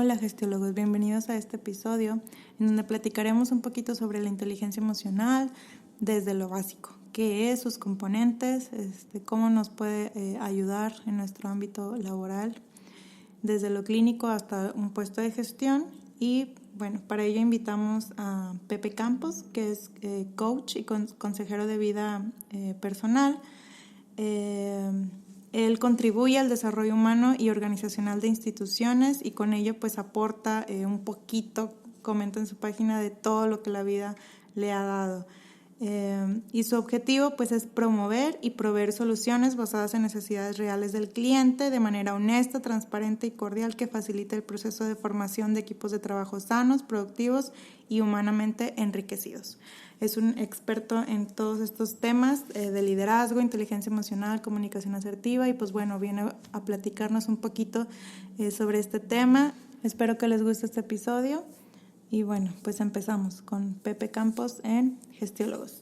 Hola gestiólogos, bienvenidos a este episodio en donde platicaremos un poquito sobre la inteligencia emocional desde lo básico, qué es, sus componentes, cómo nos puede ayudar en nuestro ámbito laboral, desde lo clínico hasta un puesto de gestión. Y bueno, para ello invitamos a Pepe Campos, que es coach y consejero de vida personal. Él contribuye al desarrollo humano y organizacional de instituciones y con ello pues aporta un poquito, comenta en su página, de todo lo que la vida le ha dado. Y su objetivo pues es promover y proveer soluciones basadas en necesidades reales del cliente de manera honesta, transparente y cordial que facilite el proceso de formación de equipos de trabajo sanos, productivos y humanamente enriquecidos. Es un experto en todos estos temas de liderazgo, inteligencia emocional, comunicación asertiva y pues bueno, viene a platicarnos un poquito sobre este tema. Espero que les guste este episodio y bueno, pues empezamos con Pepe Campos en Gestiólogos.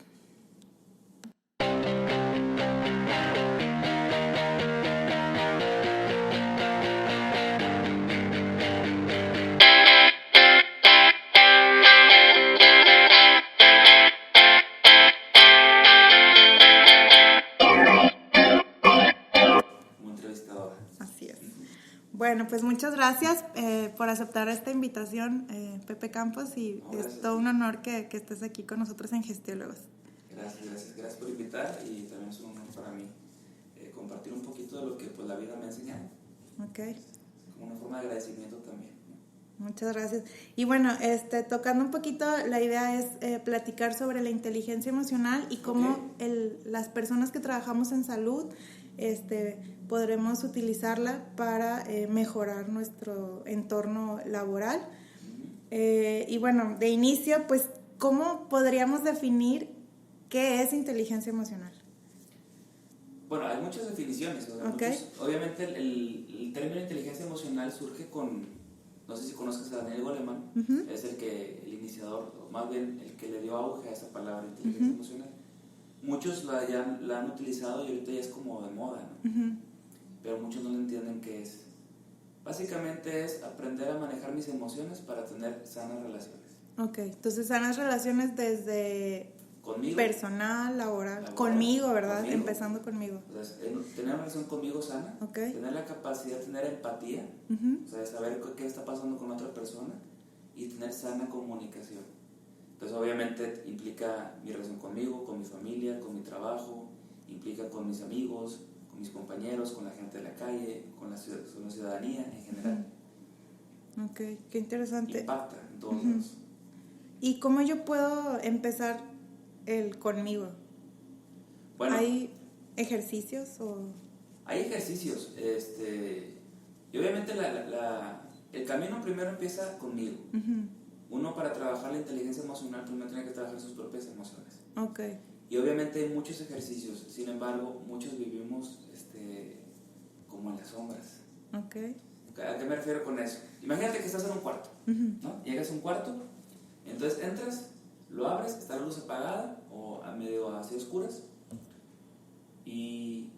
Bueno, pues muchas gracias por aceptar esta invitación, Pepe Campos, y es todo un honor que estés aquí con nosotros en Gestiólogos. Gracias por invitar y también es un honor para mí compartir un poquito de lo que pues, la vida me ha enseñado. Okay. Como una forma de agradecimiento también. Muchas gracias. Y bueno, tocando un poquito, la idea es platicar sobre la inteligencia emocional y cómo las personas que trabajamos en salud podremos utilizarla para mejorar nuestro entorno laboral. Y bueno, de inicio, pues, ¿cómo podríamos definir qué es inteligencia emocional? Bueno, hay muchas definiciones. Obviamente el término inteligencia emocional surge con, no sé si conozcas a Daniel Goleman, es el iniciador, o más bien el que le dio auge a esa palabra inteligencia emocional. Muchos la han utilizado y ahorita ya es como de moda, ¿no? Pero muchos no le entienden qué es. Básicamente es aprender a manejar mis emociones para tener sanas relaciones. Ok, entonces sanas relaciones desde conmigo, personal, laboral, conmigo, ¿verdad? Conmigo. Empezando conmigo. O sea, tener una relación conmigo sana, tener la capacidad de tener empatía, o sea, de saber qué está pasando con otra persona y tener sana comunicación. Entonces obviamente implica mi relación conmigo, con mi familia, con mi trabajo, implica con mis amigos, con mis compañeros, con la gente de la calle, con la ciudadanía en general. Ok, qué interesante. Impacta en todos lados. ¿Y cómo yo puedo empezar el conmigo? Bueno, ¿hay ejercicios o...? Hay ejercicios, y obviamente el camino primero empieza conmigo. Uno, para trabajar la inteligencia emocional, primero tiene que trabajar sus propias emociones. Okay. Y obviamente hay muchos ejercicios, sin embargo, muchos vivimos como en las sombras. Okay. ¿A qué me refiero con eso? Imagínate que estás en un cuarto, ¿no? Llegas a un cuarto, entonces entras, lo abres, está la luz apagada o a medio así oscuras y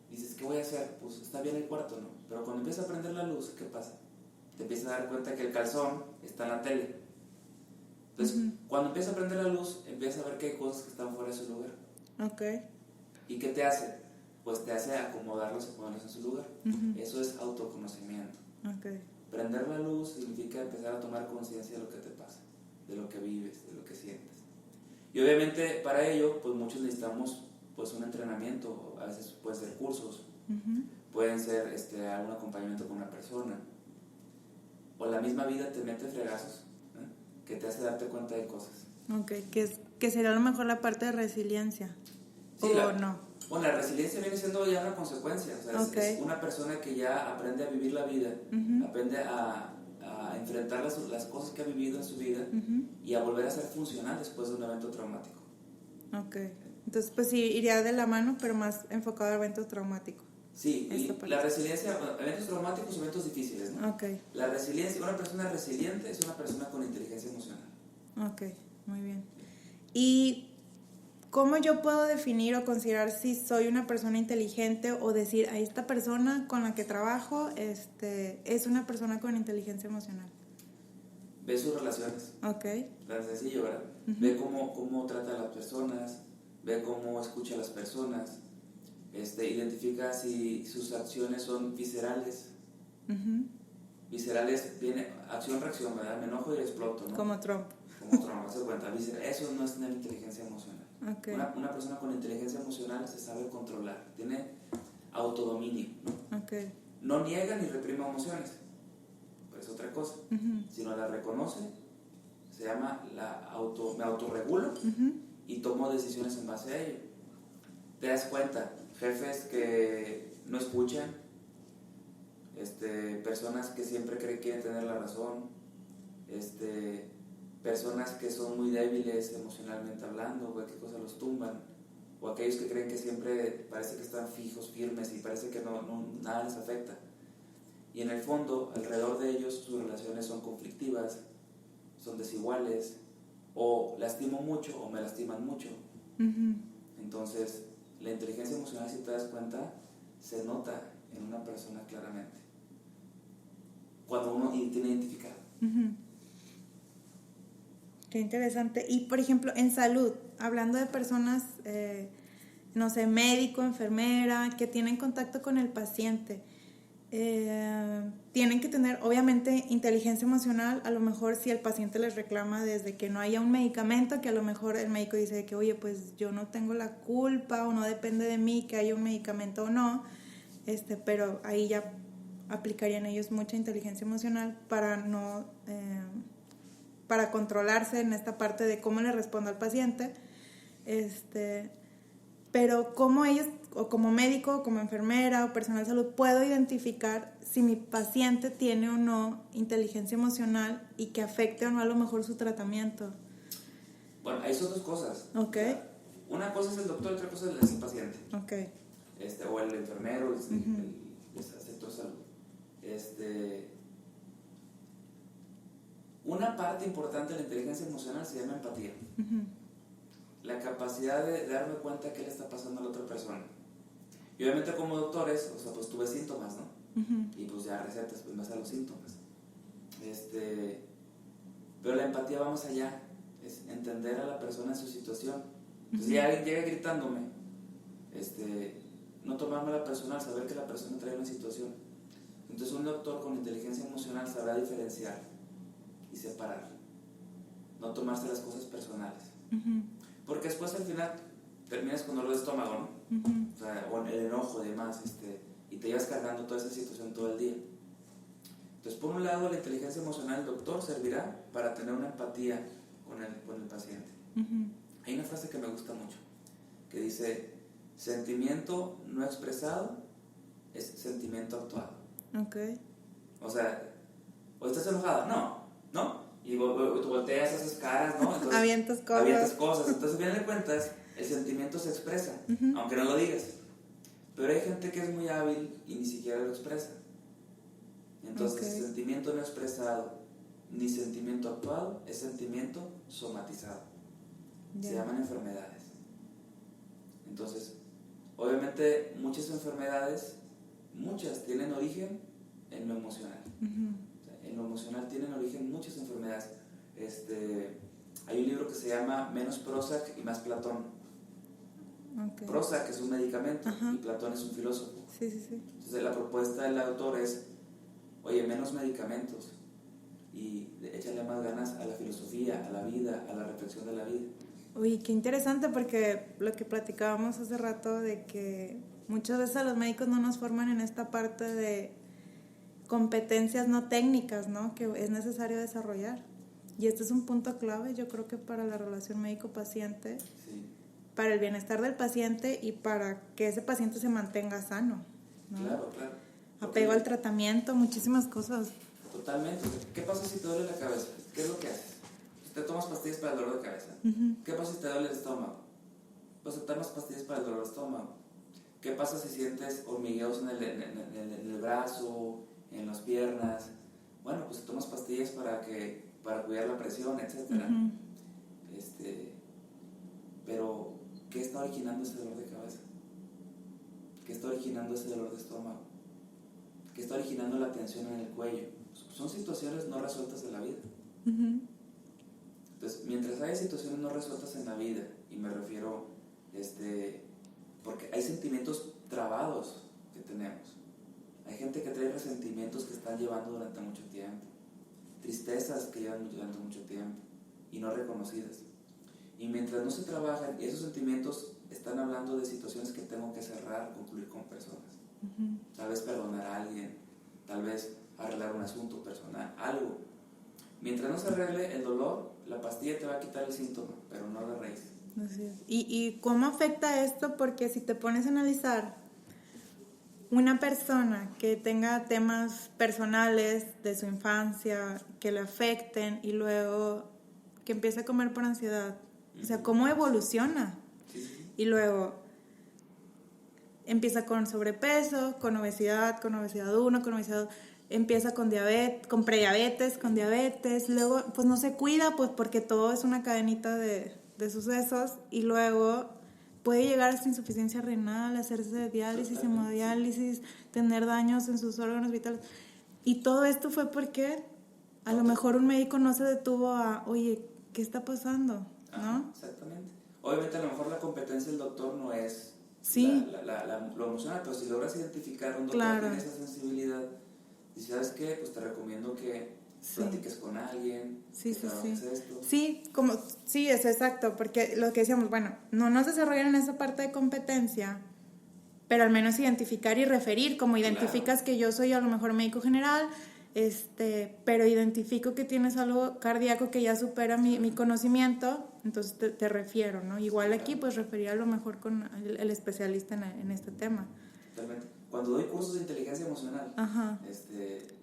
dices, ¿qué voy a hacer? Pues está bien el cuarto, ¿no? Pero cuando empieza a prender la luz, ¿qué pasa? Te empiezas a dar cuenta que el calzón está en la tele. Entonces, cuando empieza a prender la luz, empiezas a ver que hay cosas que están fuera de su lugar. Okay. ¿Y qué te hace? Pues te hace acomodarlos y ponerlos en su lugar. Eso es autoconocimiento. Okay. Prender la luz significa empezar a tomar conciencia de lo que te pasa, de lo que vives, de lo que sientes. Y obviamente para ello, pues muchos necesitamos pues un entrenamiento, a veces pueden ser cursos, pueden ser algún acompañamiento con una persona, o la misma vida te mete fregazos, que te hace darte cuenta de cosas. Ok, que sería a lo mejor la parte de resiliencia, sí, ¿o no? Bueno, la resiliencia viene siendo ya una consecuencia, o sea, es una persona que ya aprende a vivir la vida, aprende a enfrentar las cosas que ha vivido en su vida y a volver a ser funcional después de un evento traumático. Ok, entonces pues sí, iría de la mano, pero más enfocado al evento traumático. Sí, y la resiliencia, eventos traumáticos o eventos difíciles, ¿no? Okay. La resiliencia, una persona resiliente es una persona con inteligencia emocional. Ok, muy bien. ¿Y ¿cómo yo puedo definir o considerar si soy una persona inteligente o decir, a esta persona con la que trabajo es una persona con inteligencia emocional? Ve sus relaciones. Ok. Tan sencillo, ¿verdad? Ve cómo trata a las personas, ve cómo escucha a las personas, identifica si sus acciones son viscerales. Viscerales, viene acción-reacción, ¿verdad? Me enojo y exploto, ¿no? Como Trump. Como Trump, se cuenta. Eso no es tener inteligencia emocional. Okay. Una persona con inteligencia emocional se sabe controlar, tiene autodominio, ¿no? Okay. No niega ni reprime emociones, pues es otra cosa, sino la reconoce, se llama me autorregulo y tomo decisiones en base a ello. Te das cuenta, jefes que no escuchan, personas que siempre quieren tener la razón, personas que son muy débiles emocionalmente hablando, cualquier cosa los tumban, o aquellos que creen que siempre parece que están fijos, firmes y parece que nada les afecta. Y en el fondo, alrededor de ellos, sus relaciones son conflictivas, son desiguales, o lastimo mucho o me lastiman mucho. Entonces, la inteligencia emocional, si te das cuenta, se nota en una persona claramente, cuando uno tiene identificado. Qué interesante. Y por ejemplo, en salud, hablando de personas, no sé, médico, enfermera, que tienen contacto con el paciente, tienen que tener obviamente inteligencia emocional. A lo mejor si el paciente les reclama desde que no haya un medicamento, que a lo mejor el médico dice que oye, pues yo no tengo la culpa o no depende de mí que haya un medicamento o no, pero ahí ya aplicarían ellos mucha inteligencia emocional para controlarse en esta parte de cómo le respondo al paciente, pero cómo ellos, o como médico, o como enfermera, o personal de salud, puedo identificar si mi paciente tiene o no inteligencia emocional y que afecte o no a lo mejor su tratamiento. Bueno, ahí son dos cosas. Ok. O sea, una cosa es el doctor, otra cosa es el paciente. Ok. O el enfermero, el sector salud. Una parte importante de la inteligencia emocional se llama empatía. La capacidad de darme cuenta qué le está pasando a la otra persona. Y obviamente como doctores, o sea, pues tuve síntomas, ¿no? Y pues ya recetas, pues más a los síntomas. Pero la empatía va más allá, es entender a la persona en su situación. Entonces, si alguien llega gritándome, no tomármela personal, saber que la persona trae una situación. Entonces un doctor con inteligencia emocional sabrá diferenciar y separar, no tomarse las cosas personales, porque después al final terminas con dolor de estómago, ¿no? O sea, o el enojo y demás, y te llevas cargando toda esa situación todo el día. Entonces, por un lado, la inteligencia emocional del doctor servirá para tener una empatía con el paciente. Hay una frase que me gusta mucho, que dice, sentimiento no expresado es sentimiento actuado. Okay. O sea, ¿o estás enojado? No. Y tú volteas esas caras, ¿no? Entonces, avientas cosas. Entonces, a fin de cuentas, el sentimiento se expresa, aunque no lo digas. Pero hay gente que es muy hábil y ni siquiera lo expresa. Entonces, sentimiento no expresado ni sentimiento actuado es sentimiento somatizado. Se llaman enfermedades. Entonces, obviamente, muchas enfermedades, tienen origen en lo emocional. O sea, en lo emocional tienen origen muchas enfermedades. Hay un libro que se llama Menos Prozac y Más Platón. Prozac es un medicamento y Platón es un filósofo. Sí. Entonces la propuesta del autor es, oye, menos medicamentos y échale más ganas a la filosofía, a la vida, a la reflexión de la vida. Uy, qué interesante, porque lo que platicábamos hace rato de que muchas veces a los médicos no nos forman en esta parte de competencias no técnicas, ¿no? Que es necesario desarrollar. Y este es un punto clave, yo creo que para la relación médico-paciente, para el bienestar del paciente y para que ese paciente se mantenga sano, ¿no? Claro. Apego al tratamiento, muchísimas cosas. Totalmente. ¿Qué pasa si te duele la cabeza? ¿Qué es lo que haces? Te tomas pastillas para el dolor de cabeza. ¿Qué pasa si te duele el estómago? Pues te tomas pastillas para el dolor de estómago. ¿Qué pasa si sientes hormigueos en el brazo, en las piernas? Bueno, pues te tomas pastillas para cuidar la presión, etc. Pero ¿qué está originando ese dolor de cabeza? ¿Qué está originando ese dolor de estómago? ¿Qué está originando la tensión en el cuello? Son situaciones no resueltas de la vida. Entonces, mientras haya situaciones no resueltas en la vida, y me refiero, porque hay sentimientos trabados que tenemos. Hay gente que trae resentimientos que están llevando durante mucho tiempo, tristezas que llevan durante mucho tiempo y no reconocidas. Y mientras no se trabajan, esos sentimientos están hablando de situaciones que tengo que cerrar, concluir con personas. Tal vez perdonar a alguien, tal vez arreglar un asunto personal, algo. Mientras no se arregle el dolor, la pastilla te va a quitar el síntoma, pero no la raíz. Así es. ¿Y cómo afecta esto? Porque si te pones a analizar, una persona que tenga temas personales de su infancia que le afecten y luego que empiece a comer por ansiedad, o sea, ¿cómo evoluciona? Y luego empieza con sobrepeso, con obesidad 1, con obesidad 2, empieza con diabetes, con diabetes, luego pues no se cuida pues porque todo es una cadenita de sucesos y luego puede llegar hasta insuficiencia renal, hacerse diálisis, hemodiálisis, tener daños en sus órganos vitales. Y todo esto fue porque a lo mejor un médico no se detuvo a, oye, ¿qué está pasando? ¿No? Exactamente. Obviamente a lo mejor la competencia del doctor no es lo emocional, pero si logras identificar un doctor que tiene esa sensibilidad, y sabes qué, pues te recomiendo que platiques con alguien, esto. Sí, es exacto, porque lo que decíamos, bueno, no nos desarrollan en esa parte de competencia, pero al menos identificar y referir, como identificas que yo soy a lo mejor médico general, pero identifico que tienes algo cardíaco que ya supera mi conocimiento, entonces te refiero, ¿no? Igual aquí pues referir a lo mejor con el especialista en este tema. Totalmente. Cuando doy cursos de inteligencia emocional,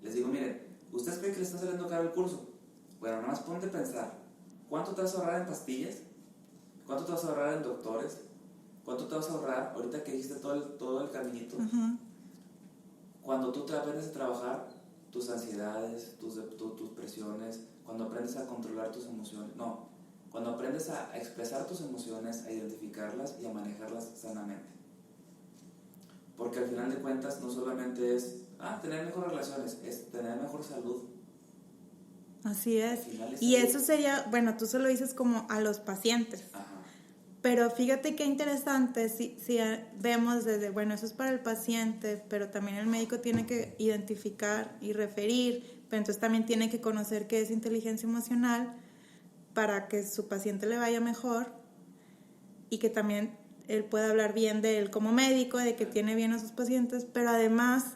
les digo, miren, ¿ustedes creen que les está saliendo caro el curso? Bueno, nada más ponte a pensar, ¿cuánto te vas a ahorrar en pastillas? ¿Cuánto te vas a ahorrar en doctores? ¿Cuánto te vas a ahorrar ahorita que dijiste todo el caminito? Cuando tú te aprendes a trabajar tus ansiedades, tus presiones, cuando aprendes a controlar tus emociones, cuando aprendes a expresar tus emociones, a identificarlas y a manejarlas sanamente. Porque al final de cuentas no solamente es tener mejores relaciones, es tener mejor salud. Así es. Y eso sería, bueno, tú se lo dices como a los pacientes. Pero fíjate qué interesante si vemos desde, bueno, eso es para el paciente, pero también el médico tiene que identificar y referir, pero entonces también tiene que conocer qué es inteligencia emocional para que su paciente le vaya mejor y que también él pueda hablar bien de él como médico, de que tiene bien a sus pacientes, pero además,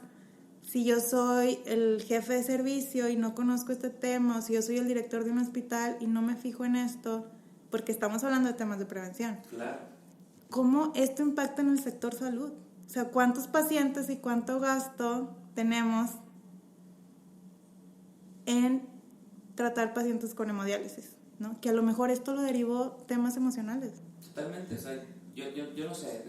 si yo soy el jefe de servicio y no conozco este tema, o si yo soy el director de un hospital y no me fijo en esto, porque estamos hablando de temas de prevención. Claro. ¿Cómo esto impacta en el sector salud? O sea, ¿cuántos pacientes y cuánto gasto tenemos en tratar pacientes con hemodiálisis, ¿no? Que a lo mejor esto lo derivó temas emocionales. Totalmente, o sea, yo no sé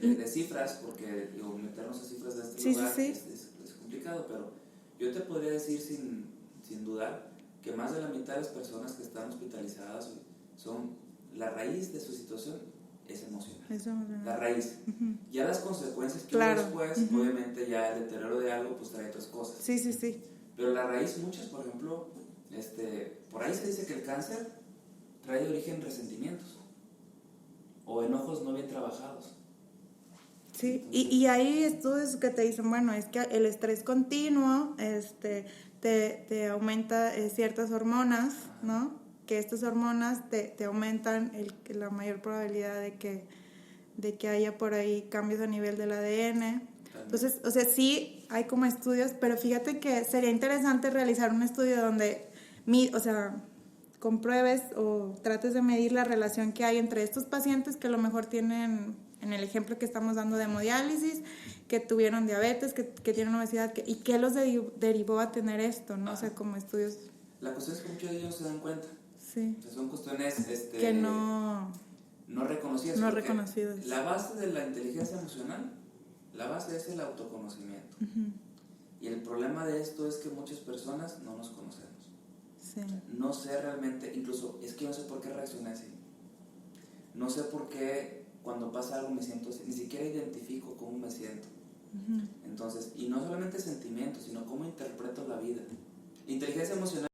de cifras, porque digo, meternos a cifras de este lugar es complicado, pero yo te podría decir sin dudar que más de la mitad de las personas que están hospitalizadas la raíz de su situación es emocional. La raíz. Ya las consecuencias que después, obviamente ya el deterioro de algo, pues trae otras cosas. Sí. Pero la raíz, muchas, por ejemplo, por ahí se dice que el cáncer trae de origen resentimientos o enojos no bien trabajados. Sí, y hay estudios que te dicen, bueno, es que el estrés continuo te aumenta ciertas hormonas, ¿no? Que estas hormonas te aumentan la mayor probabilidad de que haya por ahí cambios a nivel del ADN. Entonces, o sea, sí hay como estudios, pero fíjate que sería interesante realizar un estudio donde, compruebes o trates de medir la relación que hay entre estos pacientes que a lo mejor tienen, en el ejemplo que estamos dando de hemodiálisis, que tuvieron diabetes, que tienen obesidad, y qué los derivó a tener esto, ¿no? O sea, como estudios. La cuestión es que muchos de ellos se dan cuenta. Sí. O sea, son cuestiones que no reconocidas. No reconocidas. La base de la inteligencia emocional, la base es el autoconocimiento. Y el problema de esto es que muchas personas no nos conocemos. Sí. No sé realmente, incluso es que no sé por qué reaccioné así. No sé por qué cuando pasa algo me siento así, ni siquiera identifico cómo me siento. Entonces, y no solamente sentimientos, sino cómo interpreto la vida. Inteligencia emocional